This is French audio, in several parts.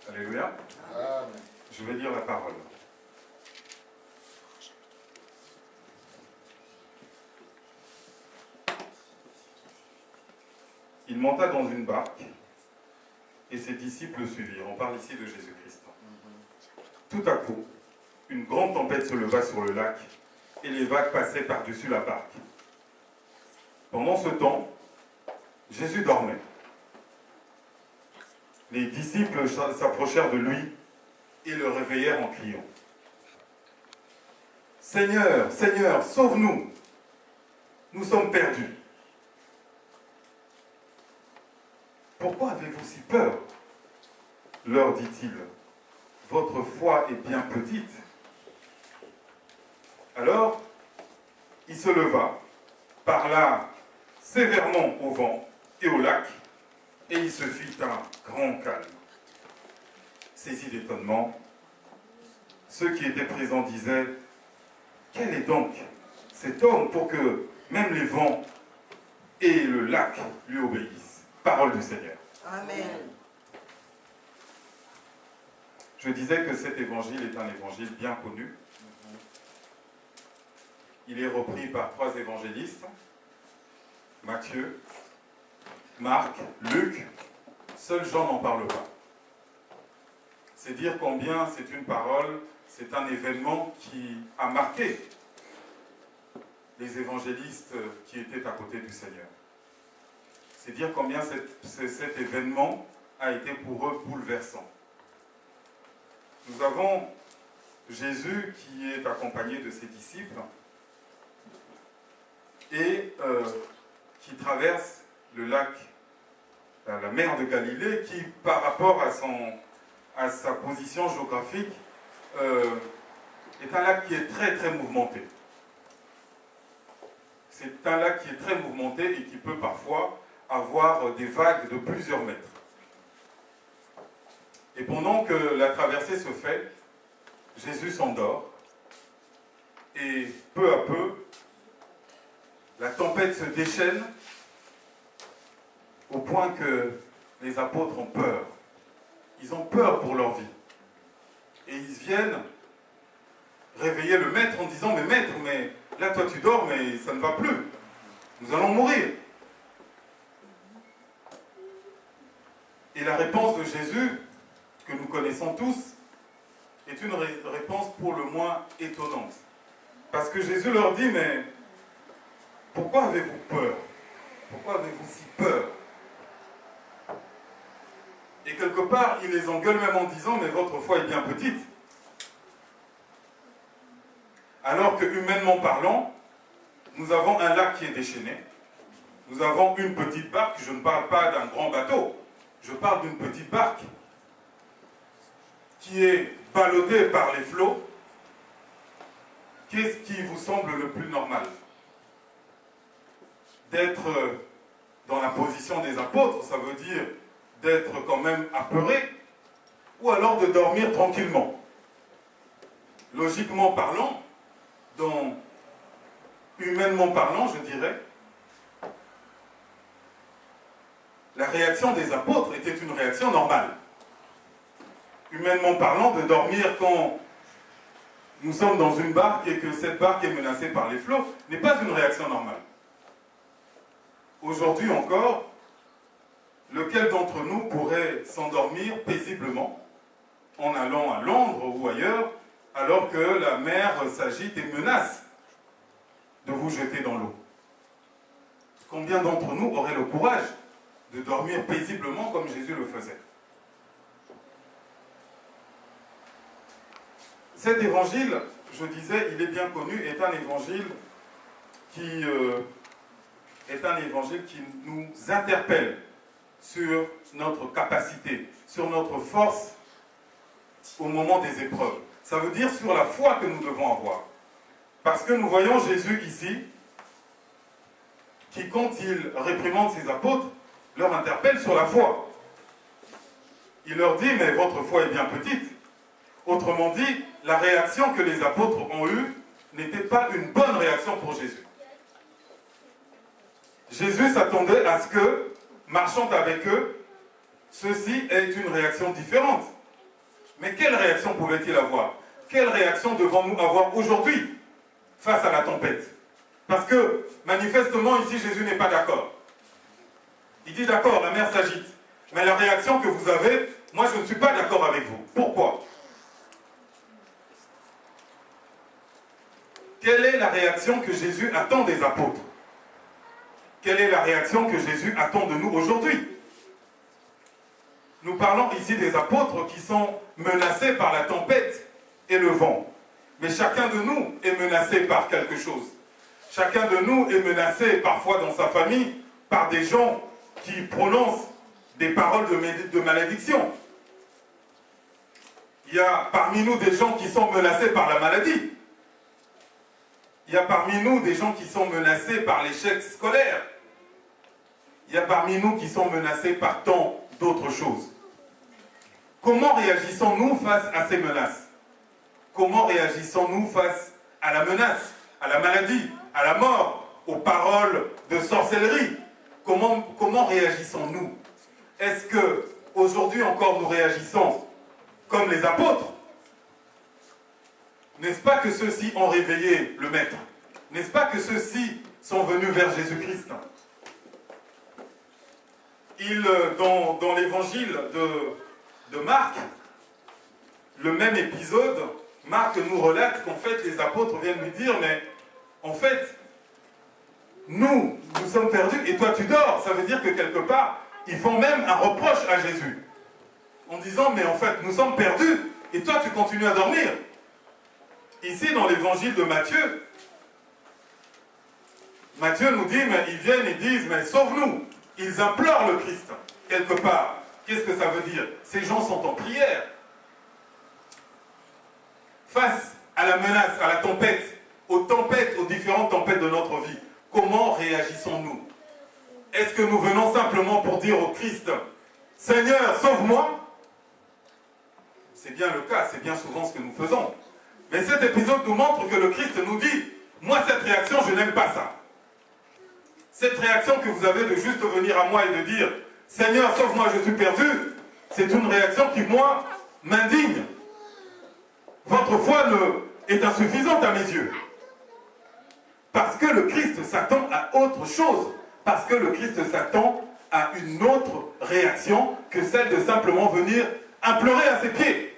Alléluia. Amen. Je vais lire la parole. Il monta dans une barque et ses disciples le suivirent. On parle ici de Jésus-Christ. Tout à coup, une grande tempête se leva sur le lac et les vagues passaient par-dessus la barque. Pendant ce temps, Jésus dormait. Les disciples s'approchèrent de lui et le réveillèrent en criant. « Seigneur, Seigneur, sauve-nous! Nous sommes perdus. » « Pourquoi avez-vous si peur ?» leur dit-il. « Votre foi est bien petite. » Alors, il se leva, parla sévèrement au vent et au lac, et il se fit un grand calme. Saisis d'étonnement, ceux qui étaient présents disaient « Quel est donc cet homme pour que même les vents et le lac lui obéissent ?» Parole du Seigneur. Amen. Je disais que cet évangile est un évangile bien connu. Il est repris par 3 évangélistes, Matthieu, Marc, Luc. Seul Jean n'en parle pas. C'est dire combien c'est une parole, c'est un événement qui a marqué les évangélistes qui étaient à côté du Seigneur. C'est dire combien cet événement a été pour eux bouleversant. Nous avons Jésus qui est accompagné de ses disciples et qui traverse le lac, la mer de Galilée, qui par rapport à sa position géographique est un lac qui est très très mouvementé. C'est un lac qui est très mouvementé et qui peut parfois avoir des vagues de plusieurs mètres. Et pendant que la traversée se fait, Jésus s'endort et peu à peu, la tempête se déchaîne au point que les apôtres ont peur. Ils ont peur pour leur vie. Et ils viennent réveiller le maître en disant « Mais maître, mais là toi tu dors, mais ça ne va plus. Nous allons mourir. » Et la réponse de Jésus, que nous connaissons tous, est une réponse pour le moins étonnante. Parce que Jésus leur dit, mais pourquoi avez-vous peur? Pourquoi avez-vous si peur? Et quelque part, il les engueule même en disant, mais votre foi est bien petite. Alors que, humainement parlant, nous avons un lac qui est déchaîné. Nous avons une petite barque, je ne parle pas d'un grand bateau. Je parle d'une petite barque qui est ballottée par les flots. Qu'est-ce qui vous semble le plus normal? D'être dans la position des apôtres, ça veut dire d'être quand même apeuré, ou alors de dormir tranquillement. Logiquement parlant, humainement parlant, je dirais, la réaction des apôtres était une réaction normale. Humainement parlant, de dormir quand nous sommes dans une barque et que cette barque est menacée par les flots n'est pas une réaction normale. Aujourd'hui encore, lequel d'entre nous pourrait s'endormir paisiblement en allant à Londres ou ailleurs alors que la mer s'agite et menace de vous jeter dans l'eau? Combien d'entre nous auraient le courage de dormir paisiblement comme Jésus le faisait? Cet évangile, je disais, il est bien connu, est un évangile qui nous interpelle sur notre capacité, sur notre force au moment des épreuves. Ça veut dire sur la foi que nous devons avoir. Parce que nous voyons Jésus ici, qui quand il réprimande ses apôtres, leur interpelle sur la foi. Il leur dit, mais votre foi est bien petite. Autrement dit, la réaction que les apôtres ont eue n'était pas une bonne réaction pour Jésus. Jésus s'attendait à ce que, marchant avec eux, ceci ait une réaction différente. Mais quelle réaction pouvait-il avoir? Quelle réaction devons-nous avoir aujourd'hui face à la tempête? Parce que, manifestement, ici, Jésus n'est pas d'accord. Il dit d'accord, la mer s'agite. Mais la réaction que vous avez, moi, je ne suis pas d'accord avec vous. Pourquoi? Quelle est la réaction que Jésus attend des apôtres? Quelle est la réaction que Jésus attend de nous aujourd'hui? Nous parlons ici des apôtres qui sont menacés par la tempête et le vent. Mais chacun de nous est menacé par quelque chose. Chacun de nous est menacé parfois dans sa famille par des gens qui prononcent des paroles de malédiction. Il y a parmi nous des gens qui sont menacés par la maladie. Il y a parmi nous des gens qui sont menacés par l'échec scolaire. Il y a parmi nous qui sont menacés par tant d'autres choses. Comment réagissons-nous face à ces menaces? Comment réagissons-nous face à la menace, à la maladie, à la mort, aux paroles de sorcellerie? Comment réagissons-nous? Est-ce que aujourd'hui encore nous réagissons comme les apôtres? N'est-ce pas que ceux-ci ont réveillé le Maître? N'est-ce pas que ceux-ci sont venus vers Jésus-Christ? Dans l'évangile de Marc, le même épisode, Marc nous relate qu'en fait les apôtres viennent lui dire, mais en fait, nous sommes perdus et toi tu dors. Ça veut dire que quelque part, ils font même un reproche à Jésus. En disant, mais en fait, nous sommes perdus et toi tu continues à dormir. Ici, dans l'évangile de Matthieu, Matthieu nous dit, mais ils viennent et disent, mais sauve-nous. Ils implorent le Christ, quelque part. Qu'est-ce que ça veut dire? Ces gens sont en prière. Face à la menace, à la tempête, aux différentes tempêtes de notre vie, comment réagissons-nous? Est-ce que nous venons simplement pour dire au Christ, Seigneur, sauve-moi? C'est bien le cas, c'est bien souvent ce que nous faisons. Mais cet épisode nous montre que le Christ nous dit, moi cette réaction, je n'aime pas ça. Cette réaction que vous avez de juste venir à moi et de dire, Seigneur, sauve-moi, je suis perdu, c'est une réaction qui, moi, m'indigne. Votre foi est insuffisante à mes yeux. Parce que le Christ s'attend à autre chose. Parce que le Christ s'attend à une autre réaction que celle de simplement venir implorer à ses pieds.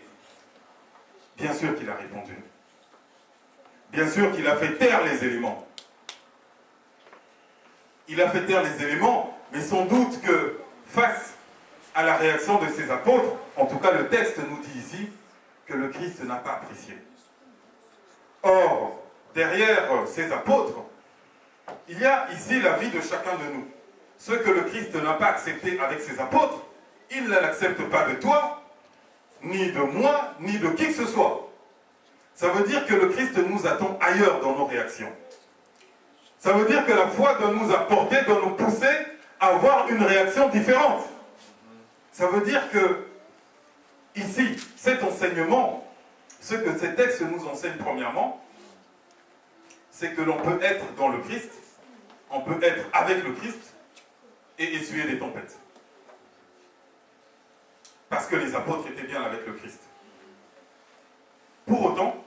Bien sûr qu'il a répondu. Bien sûr qu'il a fait taire les éléments. Il a fait taire les éléments, mais sans doute que face à la réaction de ses apôtres, en tout cas le texte nous dit ici, que le Christ n'a pas apprécié. Or, derrière ces apôtres, il y a ici la vie de chacun de nous. Ce que le Christ n'a pas accepté avec ses apôtres, il ne l'accepte pas de toi, ni de moi, ni de qui que ce soit. Ça veut dire que le Christ nous attend ailleurs dans nos réactions. Ça veut dire que la foi doit nous apporter, doit nous pousser à avoir une réaction différente. Ça veut dire que, ici, cet enseignement, ce que ces textes nous enseignent premièrement, c'est que l'on peut être dans le Christ, on peut être avec le Christ et essuyer des tempêtes. Parce que les apôtres étaient bien avec le Christ. Pour autant,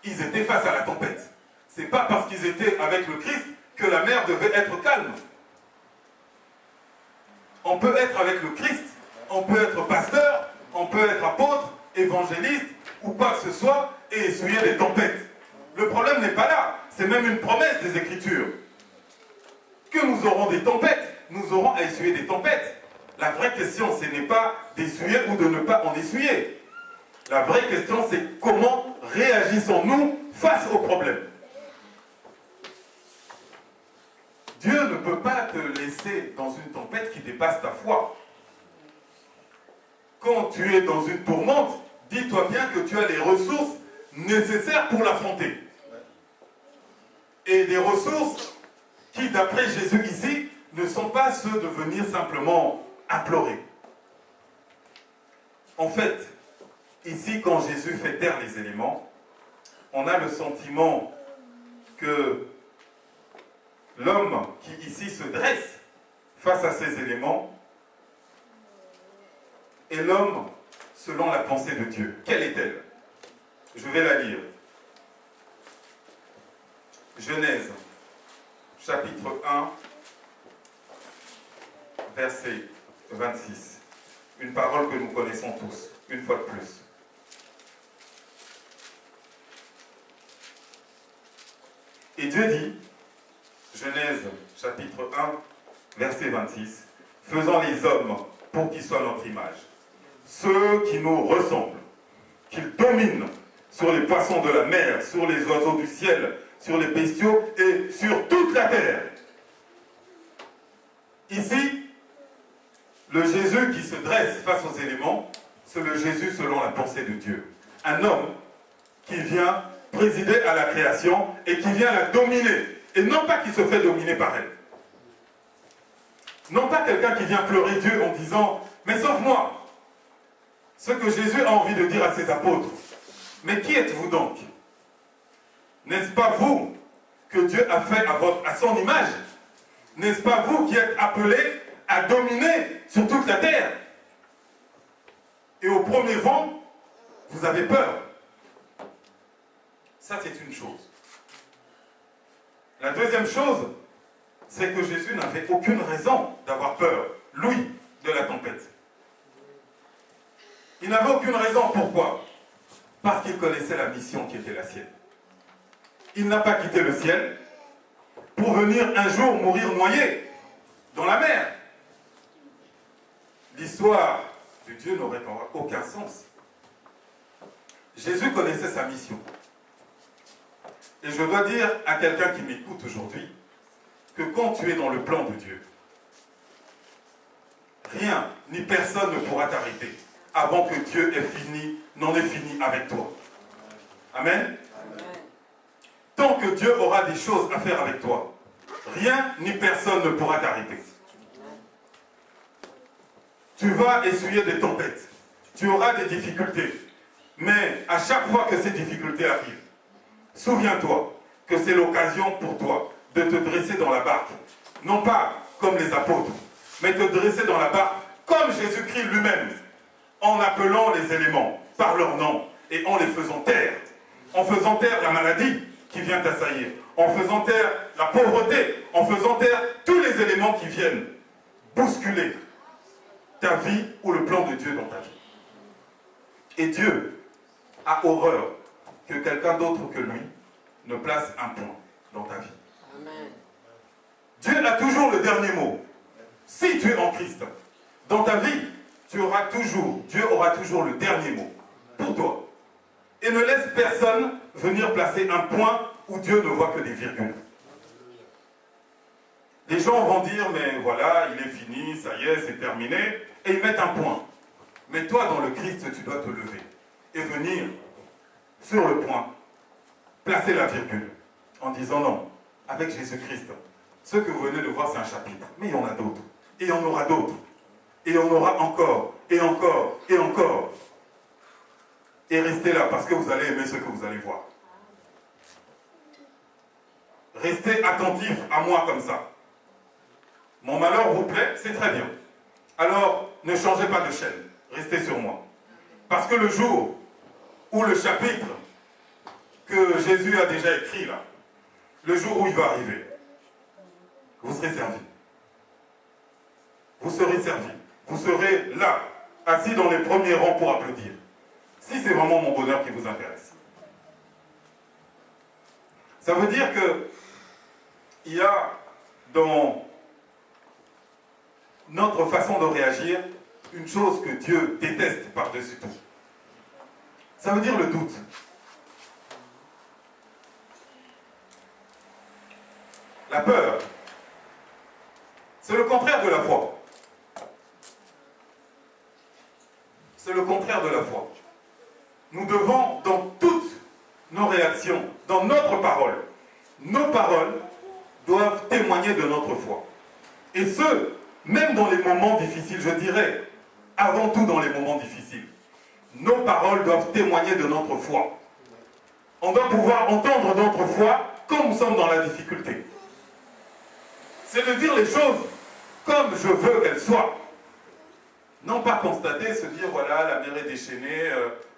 ils étaient face à la tempête. Ce n'est pas parce qu'ils étaient avec le Christ que la mer devait être calme. On peut être avec le Christ, on peut être pasteur, on peut être apôtre, évangéliste ou quoi que ce soit et essuyer des tempêtes. Le problème n'est pas là, c'est même une promesse des Écritures. Que nous aurons des tempêtes, nous aurons à essuyer des tempêtes. La vraie question, ce n'est pas d'essuyer ou de ne pas en essuyer. La vraie question, c'est comment réagissons-nous face aux problèmes. Dieu ne peut pas te laisser dans une tempête qui dépasse ta foi. Quand tu es dans une tourmente, dis-toi bien que tu as les ressources nécessaires pour l'affronter. Et des ressources qui, d'après Jésus ici, ne sont pas ceux de venir simplement implorer. En fait, ici, quand Jésus fait taire les éléments, on a le sentiment que l'homme qui ici se dresse face à ces éléments est l'homme selon la pensée de Dieu. Quelle est-elle? Je vais la lire. Genèse, chapitre 1, verset 26. Une parole que nous connaissons tous, une fois de plus. Et Dieu dit, Genèse, chapitre 1, verset 26, « Faisons les hommes pour qu'ils soient notre image, ceux qui nous ressemblent, qu'ils dominent sur les poissons de la mer, sur les oiseaux du ciel, sur les bestiaux et sur toute la terre. » Ici, le Jésus qui se dresse face aux éléments, c'est le Jésus selon la pensée de Dieu. Un homme qui vient présider à la création et qui vient la dominer. Et non pas qui se fait dominer par elle. Non pas quelqu'un qui vient pleurer Dieu en disant « Mais sauve-moi !» Ce que Jésus a envie de dire à ses apôtres. « Mais qui êtes-vous donc? N'est-ce pas vous que Dieu a fait à son image? N'est-ce pas vous qui êtes appelés à dominer sur toute la terre? Et au premier vent, vous avez peur. » Ça, c'est une chose. La deuxième chose, c'est que Jésus n'avait aucune raison d'avoir peur, lui, de la tempête. Il n'avait aucune raison. Pourquoi? Parce qu'il connaissait la mission qui était la sienne. Il n'a pas quitté le ciel pour venir un jour mourir noyé dans la mer. L'histoire de Dieu n'aurait aucun sens. Jésus connaissait sa mission. Et je dois dire à quelqu'un qui m'écoute aujourd'hui que quand tu es dans le plan de Dieu, rien ni personne ne pourra t'arrêter avant que Dieu n'en ait fini avec toi. Amen. Amen. Tant que Dieu aura des choses à faire avec toi, rien ni personne ne pourra t'arrêter. Tu vas essuyer des tempêtes, tu auras des difficultés, mais à chaque fois que ces difficultés arrivent, souviens-toi que c'est l'occasion pour toi de te dresser dans la barque. Non pas comme les apôtres, mais te dresser dans la barque comme Jésus-Christ lui-même, en appelant les éléments par leur nom et en les faisant taire. En faisant taire la maladie qui vient t'assaillir, en faisant taire la pauvreté, en faisant taire tous les éléments qui viennent bousculer ta vie ou le plan de Dieu dans ta vie. Et Dieu a horreur que quelqu'un d'autre que lui ne place un point dans ta vie. Amen. Dieu a toujours le dernier mot. Si tu es en Christ, dans ta vie, Dieu aura toujours le dernier mot pour toi. Et ne laisse personne venir placer un point où Dieu ne voit que des virgules. Les gens vont dire, mais voilà, il est fini, ça y est, c'est terminé, et ils mettent un point. Mais toi, dans le Christ, tu dois te lever et venir sur le point, placer la virgule, en disant non, avec Jésus-Christ, ce que vous venez de voir, c'est un chapitre, mais il y en a d'autres, et il y en aura d'autres, et il y en aura encore, et encore, et encore. Et restez là, parce que vous allez aimer ce que vous allez voir. Restez attentifs à moi comme ça. Mon malheur vous plaît, c'est très bien. Alors, ne changez pas de chaîne, restez sur moi. Parce que le jour où le chapitre que Jésus a déjà écrit là, le jour où il va arriver, vous serez servis. Vous serez servis. Vous serez là, assis dans les premiers rangs pour applaudir. Si c'est vraiment mon bonheur qui vous intéresse. Ça veut dire que il y a dans notre façon de réagir une chose que Dieu déteste par-dessus tout. Ça veut dire le doute. La peur, c'est le contraire de la foi. C'est le contraire de la foi. Nous devons, dans toutes nos réactions, dans notre parole, nos paroles doivent témoigner de notre foi. Et ce, même dans les moments difficiles, je dirais, avant tout dans les moments difficiles. Nos paroles doivent témoigner de notre foi. On doit pouvoir entendre notre foi quand nous sommes dans la difficulté. C'est de dire les choses comme je veux qu'elles soient. Non pas constater, se dire, voilà, la mer est déchaînée,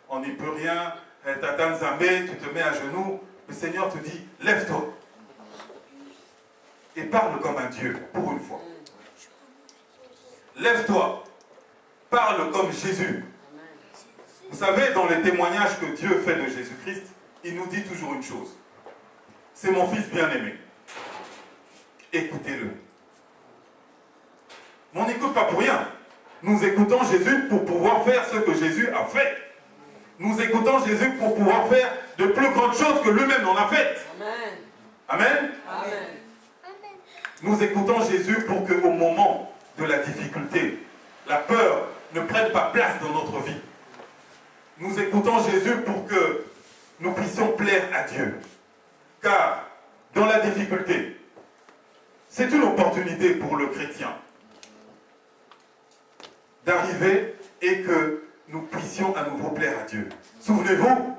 on n'y peut rien, Tatan Zambé, tu te mets à genoux. Le Seigneur te dit, lève-toi. Et parle comme un Dieu, pour une fois. Lève-toi. Parle comme Jésus. Vous savez, dans les témoignages que Dieu fait de Jésus-Christ, il nous dit toujours une chose. C'est mon fils bien-aimé. Écoutez-le. Mais on n'écoute pas pour rien. Nous écoutons Jésus pour pouvoir faire ce que Jésus a fait. Nous écoutons Jésus pour pouvoir faire de plus grandes choses que lui-même n'en a faites. Amen. Amen. Amen. Nous écoutons Jésus pour qu'au moment de la difficulté, la peur ne prenne pas place dans notre vie. Nous écoutons Jésus pour que nous puissions plaire à Dieu. Car dans la difficulté, c'est une opportunité pour le chrétien d'arriver et que nous puissions à nouveau plaire à Dieu. Souvenez-vous,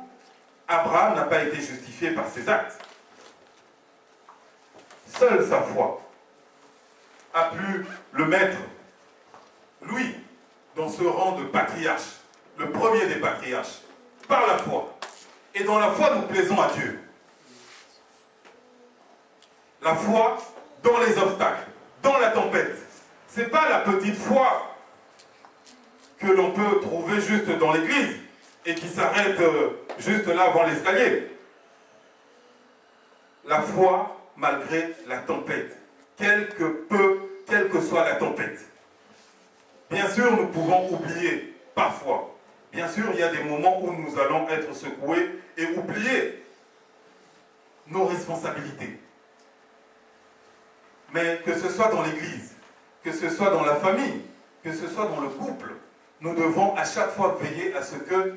Abraham n'a pas été justifié par ses actes. Seule sa foi a pu le mettre, lui, dans ce rang de patriarche, le premier des patriarches, par la foi. Et dans la foi, nous plaisons à Dieu. La foi dans les obstacles, dans la tempête. Ce n'est pas la petite foi que l'on peut trouver juste dans l'église et qui s'arrête juste là avant l'escalier. La foi malgré la tempête, quelle que soit la tempête. Bien sûr, nous pouvons oublier parfois. Bien sûr, il y a des moments où nous allons être secoués et oublier nos responsabilités. Mais que ce soit dans l'église, que ce soit dans la famille, que ce soit dans le couple, nous devons à chaque fois veiller à ce que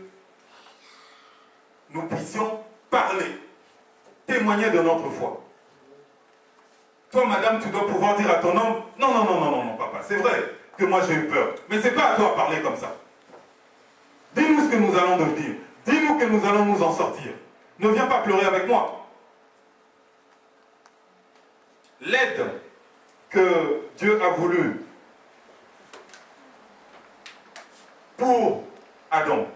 nous puissions parler, témoigner de notre foi. Toi, madame, tu dois pouvoir dire à ton homme, non, non, non, non, non, non, papa, c'est vrai que moi j'ai eu peur, mais c'est pas à toi de parler comme ça. Dis-nous ce que nous allons devenir, dis-nous que nous allons nous en sortir. Ne viens pas pleurer avec moi. L'aide que Dieu a voulu pour Adam,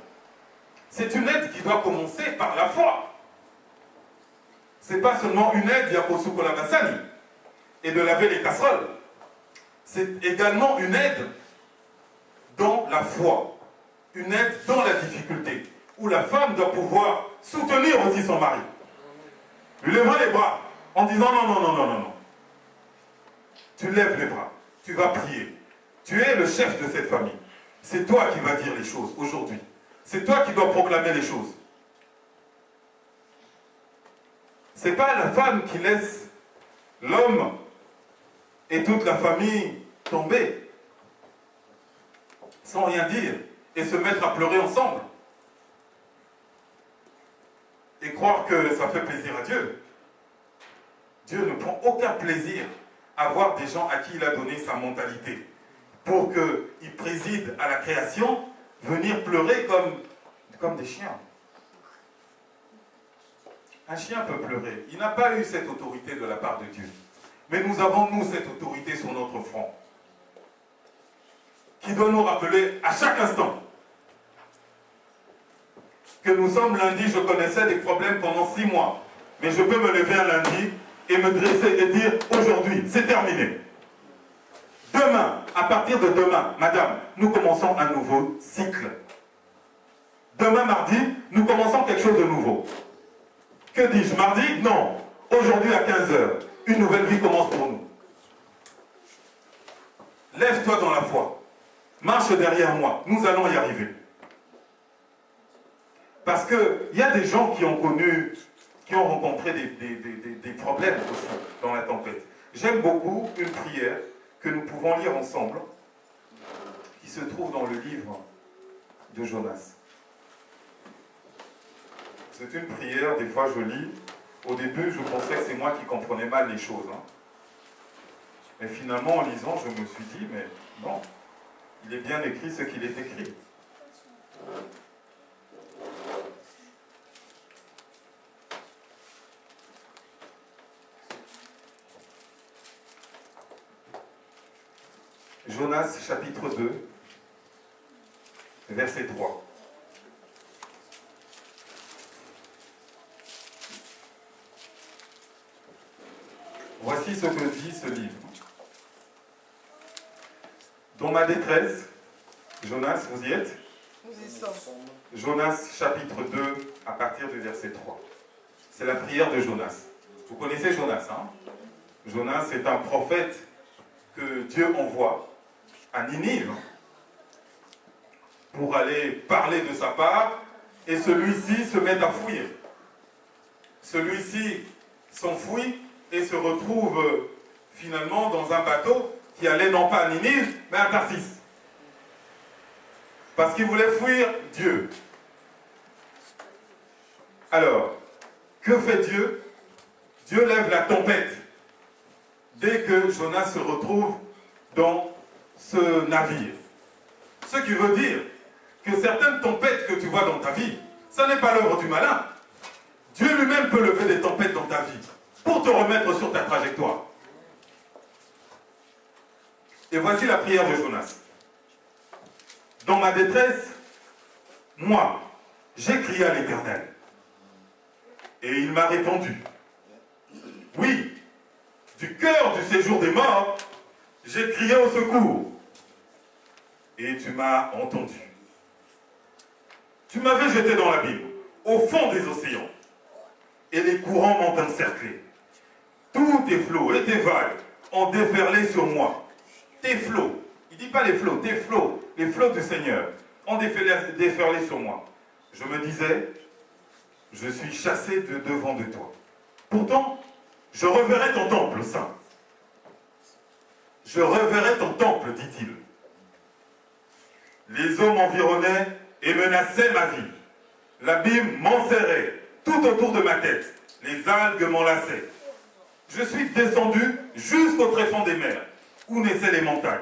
c'est une aide qui doit commencer par la foi. Ce n'est pas seulement une aide Yakosukolabasani et de laver les casseroles. C'est également une aide dans la foi, une aide dans la difficulté, où la femme doit pouvoir soutenir aussi son mari. Lui lever les bras en disant non, non, non, non, non, non. Tu lèves les bras, tu vas prier. Tu es le chef de cette famille. C'est toi qui vas dire les choses aujourd'hui. C'est toi qui dois proclamer les choses. Ce n'est pas la femme qui laisse l'homme et toute la famille tomber sans rien dire et se mettre à pleurer ensemble et croire que ça fait plaisir à Dieu. Dieu ne prend aucun plaisir à voir des gens à qui il a donné sa mentalité pour qu'ils président à la création, venir pleurer comme des chiens. Un chien peut pleurer. Il n'a pas eu cette autorité de la part de Dieu. Mais nous avons, nous, cette autorité sur notre front, qui doit nous rappeler à chaque instant que nous sommes lundi. Je connaissais des problèmes pendant 6 mois, mais je peux me lever un lundi et me dresser et dire aujourd'hui, c'est terminé. Demain, à partir de demain, madame, nous commençons un nouveau cycle. Demain, mardi, nous commençons quelque chose de nouveau. Que dis-je? Mardi? Non. Aujourd'hui à 15 h, une nouvelle vie commence pour nous. Lève-toi dans la foi. Marche derrière moi. Nous allons y arriver. Parce qu'il y a des gens qui ont connu, qui ont rencontré des problèmes aussi dans la tempête. J'aime beaucoup une prière que nous pouvons lire ensemble, qui se trouve dans le livre de Jonas. C'est une prière, des fois je lis. Au début, je pensais que c'est moi qui comprenais mal les choses. Mais finalement, en lisant, je me suis dit, mais non, il est bien écrit ce qu'il est écrit. Jonas, chapitre 2, verset 3. Voici ce que dit ce livre. Dans ma détresse, Jonas, vous y êtes? Nous y sommes. Jonas, chapitre 2, à partir du verset 3. C'est la prière de Jonas. Vous connaissez Jonas, hein? Jonas est un prophète que Dieu envoie à Ninive pour aller parler de sa part, et celui-ci se met à fuir. Celui-ci s'enfuit et se retrouve finalement dans un bateau qui allait non pas à Ninive, mais à Tarsis. Parce qu'il voulait fuir Dieu. Alors, que fait Dieu? Dieu lève la tempête dès que Jonas se retrouve dans ce navire. Ce qui veut dire que certaines tempêtes que tu vois dans ta vie, ça n'est pas l'œuvre du malin. Dieu lui-même peut lever des tempêtes dans ta vie pour te remettre sur ta trajectoire. Et voici la prière de Jonas. Dans ma détresse, moi, j'ai crié à l'Éternel. Et il m'a répondu. Oui, du cœur du séjour des morts, j'ai crié au secours. Et tu m'as entendu. Tu m'avais jeté dans l'abîme, au fond des océans. Et les courants m'ont encerclé. Tous tes flots et tes vagues ont déferlé sur moi. Tes flots, il ne dit pas les flots du Seigneur, ont déferlé sur moi. Je me disais, je suis chassé de devant de toi. Pourtant, je reverrai ton temple saint. Je reverrai ton temple, dit-il. Les eaux m'environnaient et menaçaient ma vie. L'abîme m'enserrait tout autour de ma tête. Les algues m'enlaçaient. Je suis descendu jusqu'au tréfonds des mers, où naissaient les montagnes.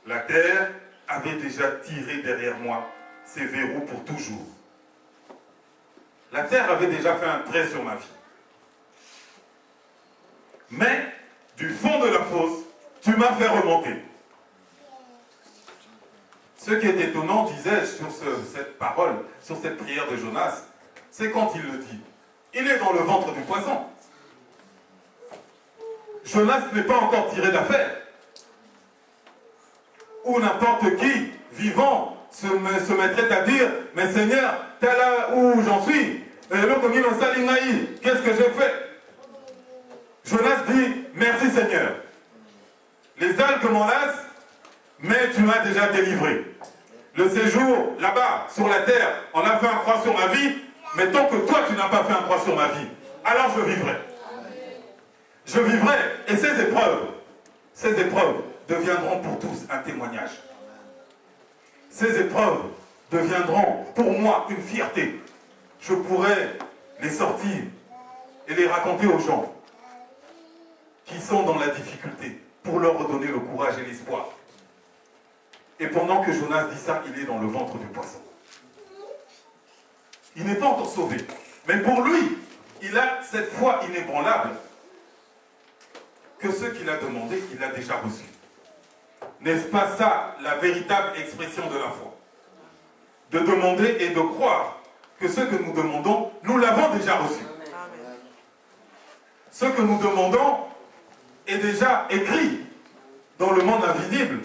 La terre avait déjà tiré derrière moi ses verrous pour toujours. La terre avait déjà fait un trait sur ma vie. Mais, du fond de la fosse, tu m'as fait remonter. Ce qui est étonnant, disais-je, sur cette parole, sur cette prière de Jonas, c'est quand il le dit. Il est dans le ventre du poisson. Jonas n'est pas encore tiré d'affaire. Ou n'importe qui, vivant, se mettrait à dire, mais Seigneur, t'es là où j'en suis. Qu'est-ce que j'ai fait? Jonas dit, merci Seigneur. Les algues m'enlacent, mais tu m'as déjà délivré. Le séjour, là-bas, sur la terre, on a fait un croix sur ma vie, mais tant que toi, tu n'as pas fait un croix sur ma vie, alors je vivrai. Je vivrai, et ces épreuves deviendront pour tous un témoignage. Ces épreuves deviendront pour moi une fierté. Je pourrai les sortir et les raconter aux gens qui sont dans la difficulté pour leur redonner le courage et l'espoir. Et pendant que Jonas dit ça, il est dans le ventre du poisson. Il n'est pas encore sauvé. Mais pour lui, il a cette foi inébranlable que ce qu'il a demandé, il a déjà reçu. N'est-ce pas ça la véritable expression de la foi? De demander et de croire que ce que nous demandons, nous l'avons déjà reçu. Ce que nous demandons est déjà écrit dans le monde invisible.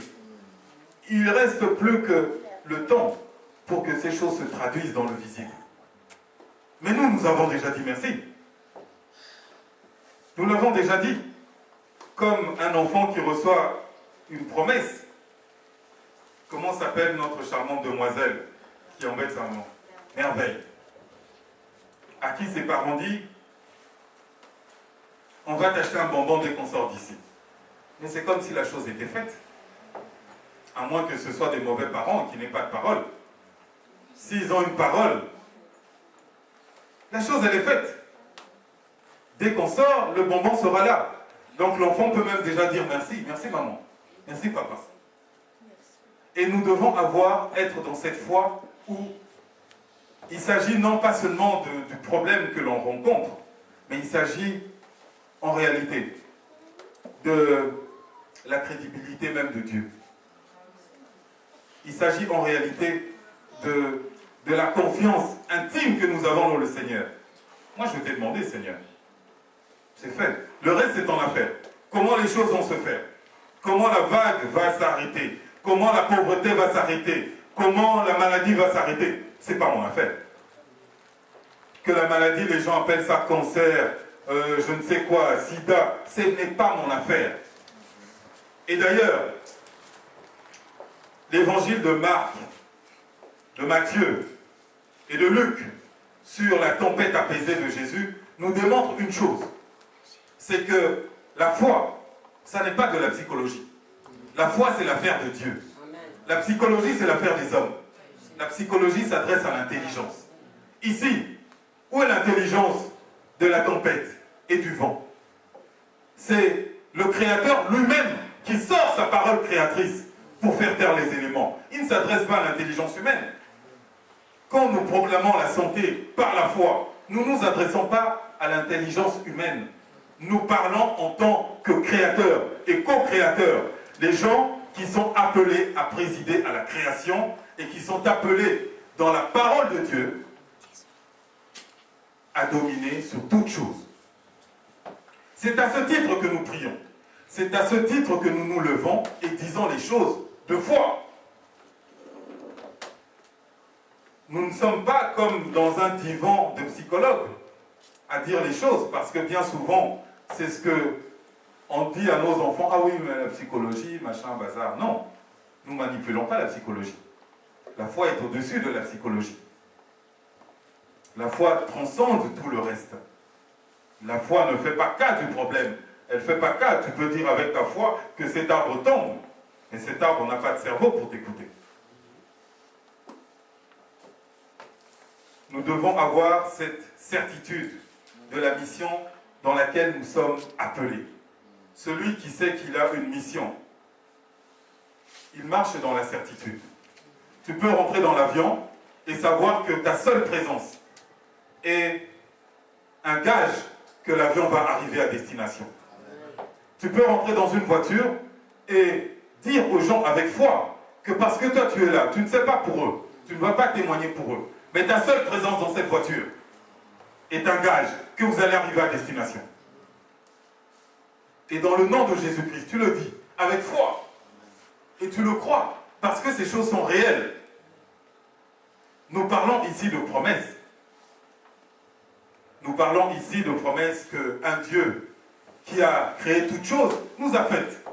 Il ne reste plus que le temps pour que ces choses se traduisent dans le visible. Mais nous avons déjà dit merci. Nous l'avons déjà dit. Comme un enfant qui reçoit une promesse. Comment s'appelle notre charmante demoiselle qui embête sa maman? Merveille. À qui ses parents disent, on va t'acheter un bonbon dès qu'on sort d'ici. Mais c'est comme si la chose était faite. À moins que ce soit des mauvais parents qui n'aient pas de parole. S'ils ont une parole, la chose elle est faite. Dès qu'on sort, le bonbon sera là. Donc l'enfant peut même déjà dire merci, merci maman, merci papa. Et nous devons être dans cette foi où il s'agit non pas seulement du problème que l'on rencontre, mais il s'agit en réalité de la crédibilité même de Dieu. Il s'agit en réalité de la confiance intime que nous avons dans le Seigneur. Moi, je t'ai demandé, Seigneur. C'est fait. Le reste, c'est ton affaire. Comment les choses vont se faire? Comment la vague va s'arrêter? Comment la pauvreté va s'arrêter? Comment la maladie va s'arrêter? C'est pas mon affaire. Que la maladie, les gens appellent ça cancer, je ne sais quoi, sida, ce n'est pas mon affaire. Et d'ailleurs, l'évangile de Marc, de Matthieu et de Luc sur la tempête apaisée de Jésus nous démontre une chose. C'est que la foi, ça n'est pas de la psychologie. La foi, c'est l'affaire de Dieu. La psychologie, c'est l'affaire des hommes. La psychologie s'adresse à l'intelligence. Ici, où est l'intelligence de la tempête et du vent? C'est le Créateur lui-même qui sort sa parole créatrice pour faire taire les éléments. Il ne s'adresse pas à l'intelligence humaine. Quand nous proclamons la santé par la foi, nous ne nous adressons pas à l'intelligence humaine. Nous parlons en tant que créateurs et co-créateurs. Les gens qui sont appelés à présider à la création et qui sont appelés dans la parole de Dieu à dominer sur toute chose. C'est à ce titre que nous prions. C'est à ce titre que nous nous levons et disons les choses de foi. Nous ne sommes pas comme dans un divan de psychologue à dire les choses, parce que bien souvent, c'est ce que on dit à nos enfants, ah oui, mais la psychologie, machin, bazar. Non, nous ne manipulons pas la psychologie. La foi est au-dessus de la psychologie. La foi transcende tout le reste. La foi ne fait pas cas du problème. Elle ne fait pas cas. Tu peux dire avec ta foi que cet arbre tombe. Et cet arbre n'a pas de cerveau pour t'écouter. Nous devons avoir cette certitude de la mission dans laquelle nous sommes appelés. Celui qui sait qu'il a une mission, il marche dans la certitude. Tu peux rentrer dans l'avion et savoir que ta seule présence est un gage que l'avion va arriver à destination. Tu peux rentrer dans une voiture et dire aux gens avec foi que parce que toi tu es là, tu ne sais pas pour eux, tu ne vas pas témoigner pour eux, mais ta seule présence dans cette voiture est un gage que vous allez arriver à destination. Et dans le nom de Jésus-Christ, tu le dis avec foi et tu le crois parce que ces choses sont réelles. Nous parlons ici de promesses. Nous parlons ici de promesses qu'un Dieu qui a créé toutes choses nous a faites.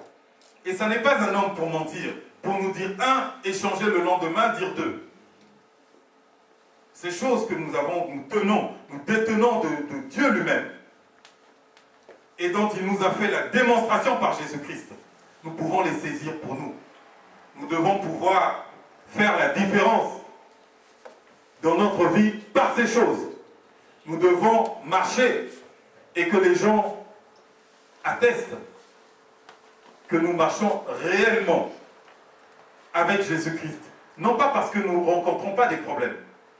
Et ça n'est pas un homme pour mentir, pour nous dire un et changer le lendemain, dire deux. Ces choses que nous avons, nous tenons, nous détenons de Dieu lui-même et dont il nous a fait la démonstration par Jésus-Christ. Nous pouvons les saisir pour nous. Nous devons pouvoir faire la différence dans notre vie par ces choses. Nous devons marcher et que les gens attestent que nous marchons réellement avec Jésus-Christ. Non pas parce que nous ne rencontrons pas des problèmes,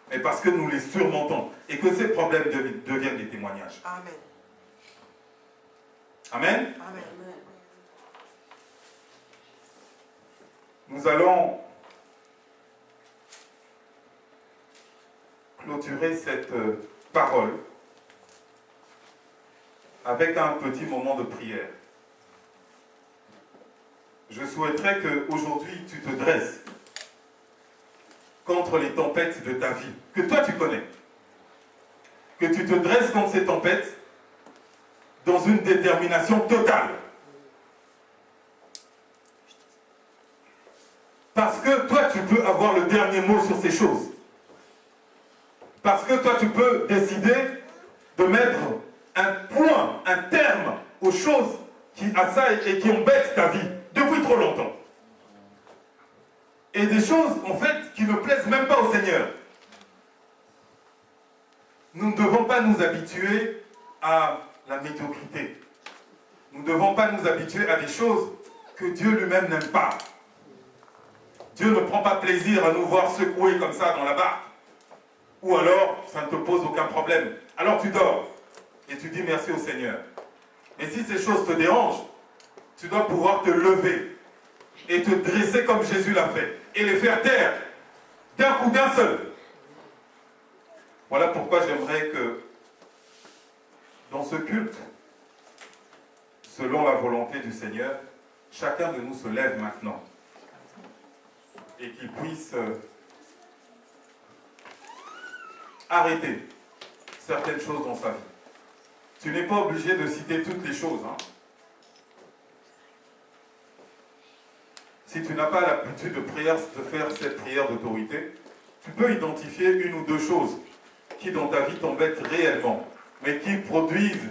mais parce que nous les surmontons et que ces problèmes deviennent des témoignages. Amen. Amen. Amen. Nous allons clôturer cette parole avec un petit moment de prière. Je souhaiterais qu'aujourd'hui tu te dresses contre les tempêtes de ta vie, que toi tu connais. Que tu te dresses contre ces tempêtes dans une détermination totale. Parce que toi tu peux avoir le dernier mot sur ces choses. Parce que toi tu peux décider de mettre un point, un terme aux choses qui assaillent et qui embêtent ta vie depuis trop longtemps. Et des choses, en fait, qui ne plaisent même pas au Seigneur. Nous ne devons pas nous habituer à la médiocrité. Nous ne devons pas nous habituer à des choses que Dieu lui-même n'aime pas. Dieu ne prend pas plaisir à nous voir secouer comme ça dans la barque. Ou alors, ça ne te pose aucun problème. Alors tu dors et tu dis merci au Seigneur. Mais si ces choses te dérangent, tu dois pouvoir te lever et te dresser comme Jésus l'a fait et les faire taire d'un coup, d'un seul. Voilà pourquoi j'aimerais que, dans ce culte, selon la volonté du Seigneur, chacun de nous se lève maintenant et qu'il puisse arrêter certaines choses dans sa vie. Tu n'es pas obligé de citer toutes les choses. Hein. Si tu n'as pas l'habitude de faire cette prière d'autorité, tu peux identifier une ou deux choses qui dans ta vie t'embêtent réellement, mais qui produisent,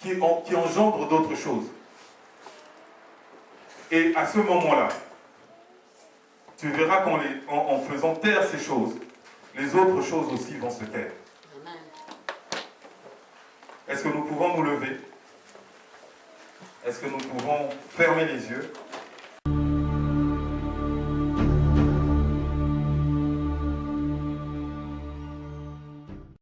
qui engendrent d'autres choses. Et à ce moment-là, tu verras qu'en faisant taire ces choses, les autres choses aussi vont se taire. Est-ce que nous pouvons nous lever? Est-ce que nous pouvons fermer les yeux?